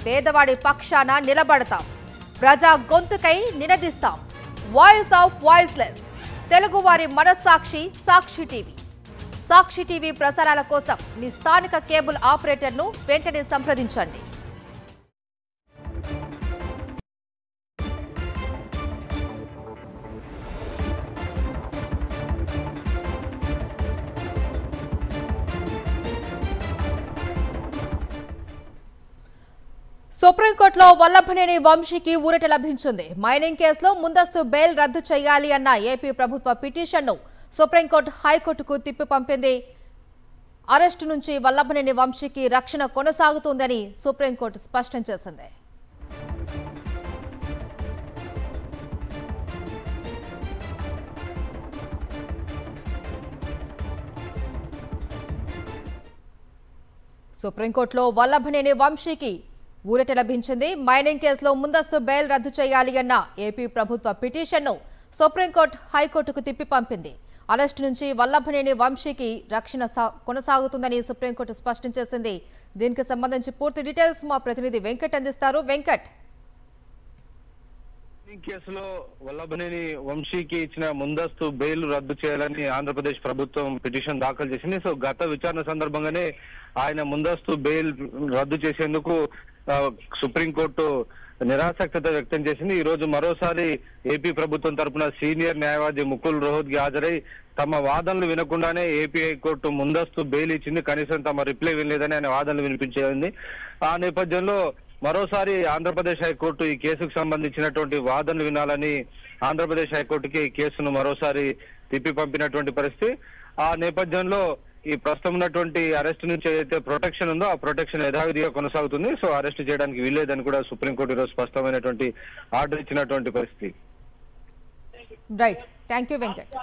పేదవాడి పక్షాన నిలబడతాం, ప్రజా గొంతుకై నినదిస్తాం. వాయిస్ ఆఫ్ వాయిస్లెస్, తెలుగువారి మనస్సాక్షి సాక్షి టీవీ. సాక్షి టీవీ ప్రసారాల కోసం మీ స్థానిక కేబుల్ ఆపరేటర్ను వెంటనే సంప్రదించండి. సుప్రీంకోర్టులో వల్లభనేని వంశీకి ఊరట లభించింది. మైనింగ్ కేసులో ముందస్తు బెయిల్ రద్దు చేయాలి అన్న ఏపీ ప్రభుత్వ పిటిషన్ను సుప్రీంకోర్టు హైకోర్టుకు తిప్పి పంపింది. అరెస్టు నుంచి వల్లభనేని వంశీకి రక్షణ కొనసాగుతుందని సుప్రీంకోర్టు స్పష్టం చేసింది. సుప్రీంకోర్టులో వల్లభనేని వంశీకి ఊరట లభించింది. మైనింగ్ కేసులో ముందస్తు బెయిల్ రద్దు చేయాలి అన్న ఏపీ ప్రభుత్వ పిటిషన్ను సుప్రీంకోర్టు హైకోర్టుకు తిప్పి పంపింది. అరెస్టు నుంచి వల్లభనేని వంశీకి రక్షణ కొనసాగుతుందని సుప్రీంకోర్టు స్పష్టం చేసింది. దీనికి సంబంధించి పూర్తి డీటెయిల్స్ మా ప్రతినిధి వెంకట్ అందిస్తారు. వెంకట్, కేసులో వల్లభనేని వంశీకి ఇచ్చిన ముందస్తు బెయిల్ రద్దు చేయాలని ఆంధ్రప్రదేశ్ ప్రభుత్వం పిటిషన్ దాఖలు చేసింది. సో గత విచారణ సందర్భంగానే ఆయన ముందస్తు బెయిల్ రద్దు చేసేందుకు సుప్రీంకోర్టు నిరాసక్తత వ్యక్తం చేసింది. ఈ రోజు మరోసారి ఏపీ ప్రభుత్వం తరపున సీనియర్ న్యాయవాది ముకుల్ రోహత్గి హాజరై తమ వాదనలు వినకుండానే ఏపీ హైకోర్టు ముందస్తు బెయిల్ ఇచ్చింది, కనీసం తమ రిప్లై వినలేదని ఆయన వాదనలు వినిపించింది. ఆ నేపథ్యంలో మరోసారి ఆంధ్రప్రదేశ్ హైకోర్టు ఈ కేసుకు సంబంధించినటువంటి వాదనలు వినాలని ఆంధ్రప్రదేశ్ హైకోర్టుకి ఈ కేసును మరోసారి తిప్పి పంపినటువంటి పరిస్థితి. ఆ నేపథ్యంలో ఈ ప్రస్తుతం ఉన్నటువంటి అరెస్ట్ నుంచి ఏదైతే ప్రొటెక్షన్ ఉందో ఆ ప్రొటెక్షన్ యథావిధిగా కొనసాగుతుంది. సో అరెస్ట్ చేయడానికి వీల్లేదని కూడా సుప్రీంకోర్టు ఈరోజు స్పష్టమైనటువంటి ఆర్డర్ ఇచ్చినటువంటి పరిస్థితి. Right, thank you Venkat.